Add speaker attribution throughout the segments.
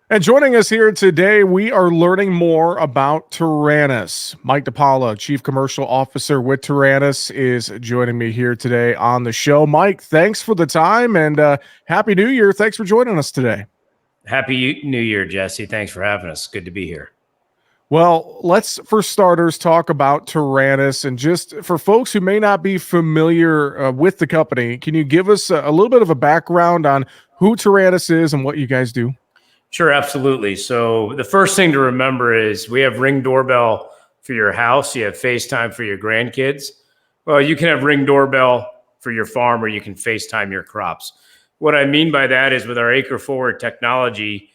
Speaker 1: And joining us here today, we are learning more about Taranis. Mike DePaula, Chief Commercial Officer with Taranis, is joining me here today on the show. Mike, thanks for the time and Happy New Year. Thanks for joining us today.
Speaker 2: Happy New Year, Jesse. Thanks for having us. Good to be here.
Speaker 1: Well, let's, for starters, talk about Taranis. And just for folks who may not be familiar with the company, can you give us a little bit of a background on who Taranis is and what you guys do?
Speaker 2: Sure, absolutely. So the first thing to remember is we have Ring Doorbell for your house. You have FaceTime for your grandkids. Well, you can have Ring Doorbell for your farm, or you can FaceTime your crops. What I mean by that is with our acre forward technology,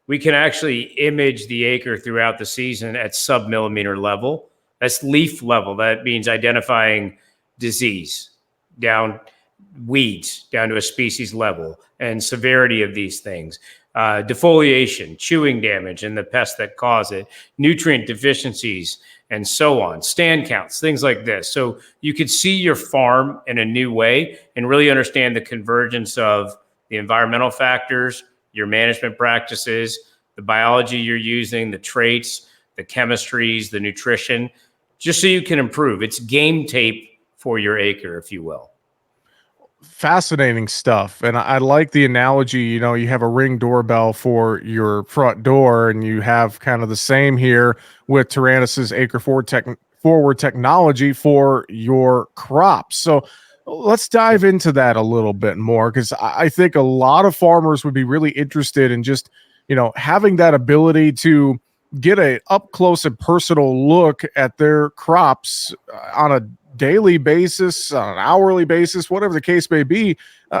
Speaker 2: we can actually image the acre throughout the season at sub-millimeter level. That's leaf level. That means identifying disease, down weeds, down to a species level, and severity of these things. Defoliation, chewing damage, and the pests that cause it, nutrient deficiencies, and so on, stand counts, things like this. So you could see your farm in a new way and really understand the convergence of the environmental factors, your management practices, the biology you're using, the traits, the chemistries, the nutrition, just so you can improve. It's game tape for your acre, if you will.
Speaker 1: Fascinating stuff. And I like the analogy, you have a Ring doorbell for your front door, and you have kind of the same here with Taranis's acre forward technology for your crops. So let's dive into that a little bit more, because I think a lot of farmers would be really interested in just, having that ability to get a up close and personal look at their crops on a daily basis, on an hourly basis, whatever the case may be,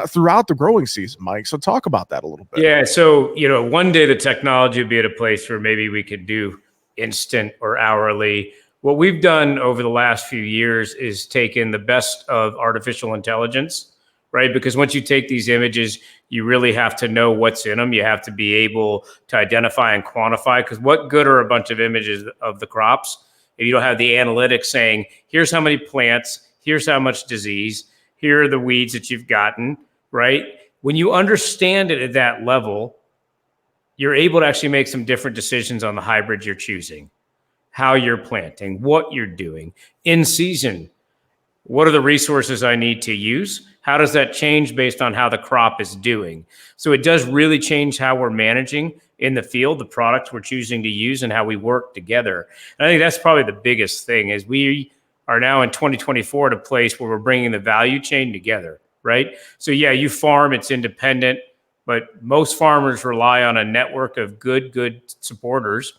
Speaker 1: throughout the growing season, Mike. So talk about that a little bit.
Speaker 2: Yeah. So, one day the technology will be at a place where maybe we could do instant or hourly. What we've done over the last few years is taken the best of artificial intelligence, right? Because once you take these images, you really have to know what's in them. You have to be able to identify and quantify, because what good are a bunch of images of the crops if you don't have the analytics saying, here's how many plants, here's how much disease, here are the weeds that you've gotten, right? When you understand it at that level, you're able to actually make some different decisions on the hybrid you're choosing, how you're planting, what you're doing in season. What are the resources I need to use? How does that change based on how the crop is doing? So it does really change how we're managing in the field, the products we're choosing to use, and how we work together. And I think that's probably the biggest thing, is we are now in 2024 at a place where we're bringing the value chain together, right? So yeah, you farm, it's independent, but most farmers rely on a network of good supporters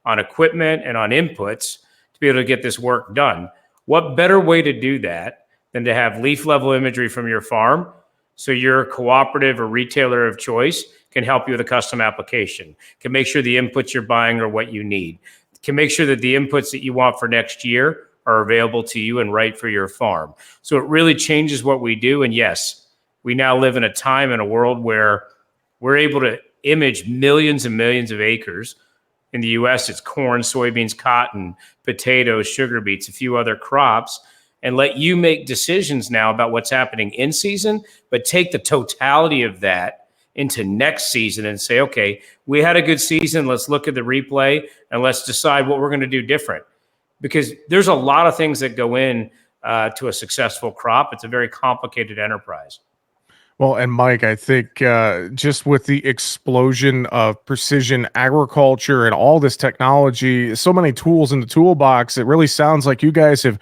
Speaker 2: on equipment and on inputs to be able to get this work done. What better way to do that than to have leaf level imagery from your farm, so your cooperative or retailer of choice can help you with a custom application, can make sure the inputs you're buying are what you need, can make sure that the inputs that you want for next year are available to you and right for your farm. So it really changes what we do. And yes, we now live in a time and a world where we're able to image millions and millions of acres. In the US, it's corn, soybeans, cotton, potatoes, sugar beets, a few other crops, and let you make decisions now about what's happening in season, but take the totality of that into next season and say, okay, we had a good season. Let's look at the replay and let's decide what we're going to do different. Because there's a lot of things that go in to a successful crop. It's a very complicated enterprise.
Speaker 1: Well, and Mike, I think just with the explosion of precision agriculture and all this technology, so many tools in the toolbox, it really sounds like you guys have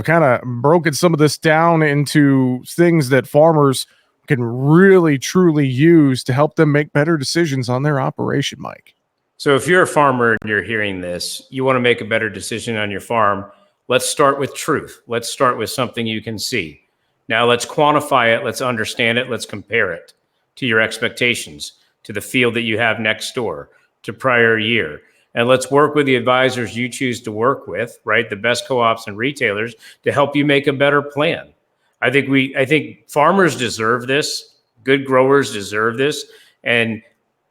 Speaker 1: kind of broken some of this down into things that farmers can really, truly use to help them make better decisions on their operation, Mike.
Speaker 2: So if you're a farmer and you're hearing this, you want to make a better decision on your farm, let's start with truth. Let's start with something you can see. Now let's quantify it, let's understand it, let's compare it to your expectations, to the field that you have next door, to prior year. And let's work with the advisors you choose to work with, right? The best co-ops and retailers to help you make a better plan. I think farmers deserve this. Good growers deserve this. And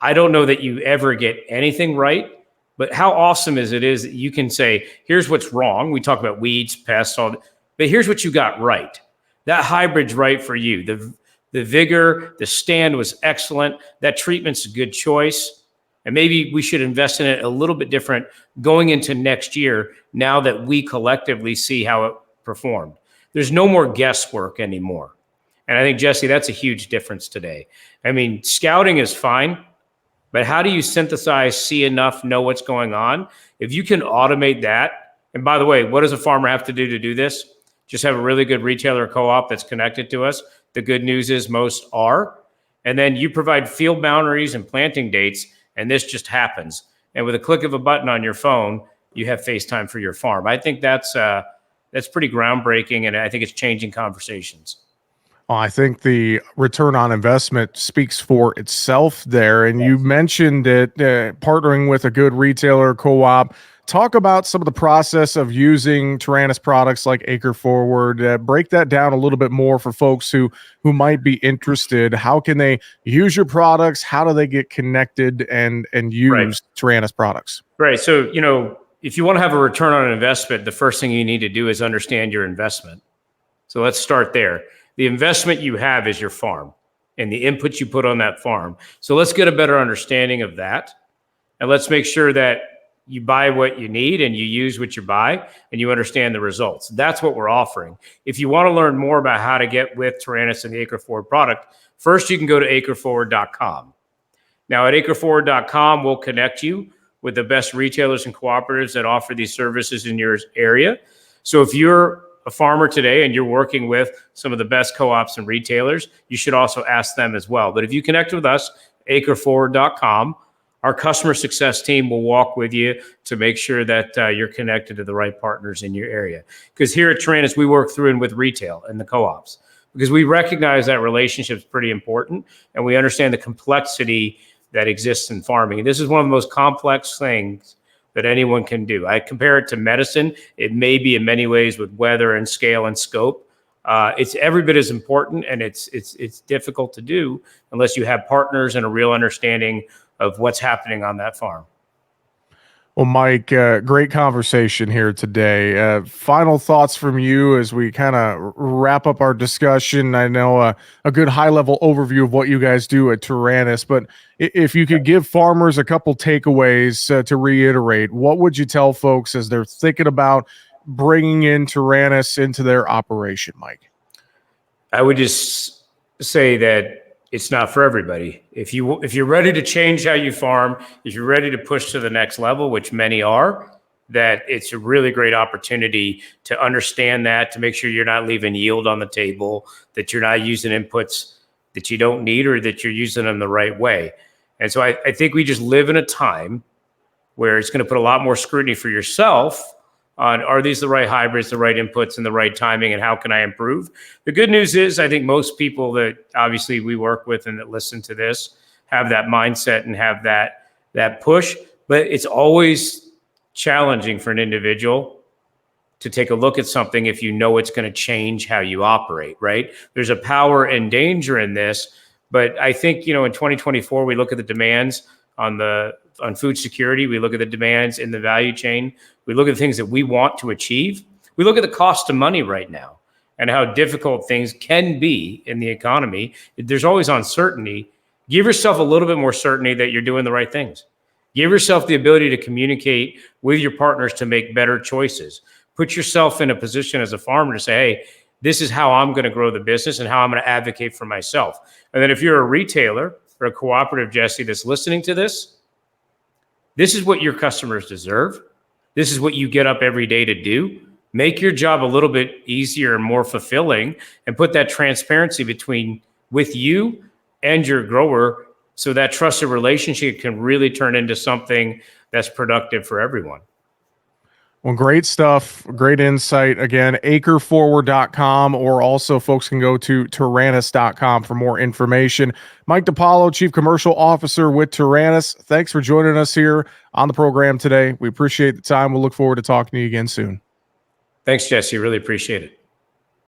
Speaker 2: I don't know that you ever get anything right, but how awesome is that you can say, here's what's wrong. We talk about weeds, pests, all that, but here's what you got right. That hybrid's right for you. The vigor, the stand was excellent. That treatment's a good choice. And maybe we should invest in it a little bit different going into next year now that we collectively see how it performed. There's no more guesswork anymore. And I think, Jesse, that's a huge difference today. I mean, scouting is fine, but how do you synthesize, see enough, know what's going on? If you can automate that, and by the way, what does a farmer have to do this? Just have a really good retailer co-op that's connected to us. The good news is most are. And then you provide field boundaries and planting dates, and this just happens. And with a click of a button on your phone, you have FaceTime for your farm. I think that's pretty groundbreaking, and I think it's changing conversations.
Speaker 1: Well, I think the return on investment speaks for itself there. And you mentioned it, partnering with a good retailer co-op. Talk about some of the process of using Taranis products like Acre Forward. Break that down a little bit more for folks who might be interested. How can they use your products? How do they get connected and use Taranis products?
Speaker 2: Right. So, if you want to have a return on an investment, the first thing you need to do is understand your investment. So let's start there. The investment you have is your farm and the input you put on that farm. So let's get a better understanding of that. And let's make sure that you buy what you need and you use what you buy and you understand the results. That's what we're offering. If you want to learn more about how to get with Taranis and the Acre Forward product, first you can go to acreforward.com. Now at acreforward.com, we'll connect you with the best retailers and cooperatives that offer these services in your area. So if you're a farmer today and you're working with some of the best co-ops and retailers, you should also ask them as well. But if you connect with us, acreforward.com, our customer success team will walk with you to make sure that you're connected to the right partners in your area. Because here at Taranis, we work through and with retail and the co-ops because we recognize that relationship is pretty important and we understand the complexity that exists in farming. And this is one of the most complex things that anyone can do. I compare it to medicine. It may be in many ways with weather and scale and scope. It's every bit as important, and it's difficult to do unless you have partners and a real understanding of what's happening on that farm.
Speaker 1: Well, Mike, great conversation here today. Final thoughts from you as we kind of wrap up our discussion. I know a good high-level overview of what you guys do at Taranis, but if you could give farmers a couple takeaways to reiterate, what would you tell folks as they're thinking about bringing in Taranis into their operation, Mike?
Speaker 2: I would just say that it's not for everybody. If you're ready to change how you farm, if you're ready to push to the next level, which many are, that it's a really great opportunity to understand that, to make sure you're not leaving yield on the table, that you're not using inputs that you don't need or that you're using them the right way. And so I think we just live in a time where it's going to put a lot more scrutiny for yourself on, are these the right hybrids, the right inputs, and the right timing, and how can I improve? The good news is I think most people that obviously we work with and that listen to this have that mindset and have that push, but it's always challenging for an individual to take a look at something if you know it's going to change how you operate, right? There's a power and danger in this, but I think, in 2024, we look at the demands on food security. We look at the demands in the value chain. We look at the things that we want to achieve. We look at the cost of money right now and how difficult things can be in the economy. There's always uncertainty. Give yourself a little bit more certainty that you're doing the right things. Give yourself the ability to communicate with your partners to make better choices. Put yourself in a position as a farmer to say, hey, this is how I'm going to grow the business and how I'm going to advocate for myself. And then if you're a retailer or a cooperative, Jesse, that's listening to this, this is what your customers deserve. This is what you get up every day to do. Make your job a little bit easier and more fulfilling and put that transparency with you and your grower so that trusted relationship can really turn into something that's productive for everyone.
Speaker 1: Well, great stuff. Great insight. Again, acreforward.com, or also folks can go to Taranis.com for more information. Mike DiPaolo, Chief Commercial Officer with Taranis. Thanks for joining us here on the program today. We appreciate the time. We'll look forward to talking to you again soon.
Speaker 2: Thanks, Jesse. Really appreciate it.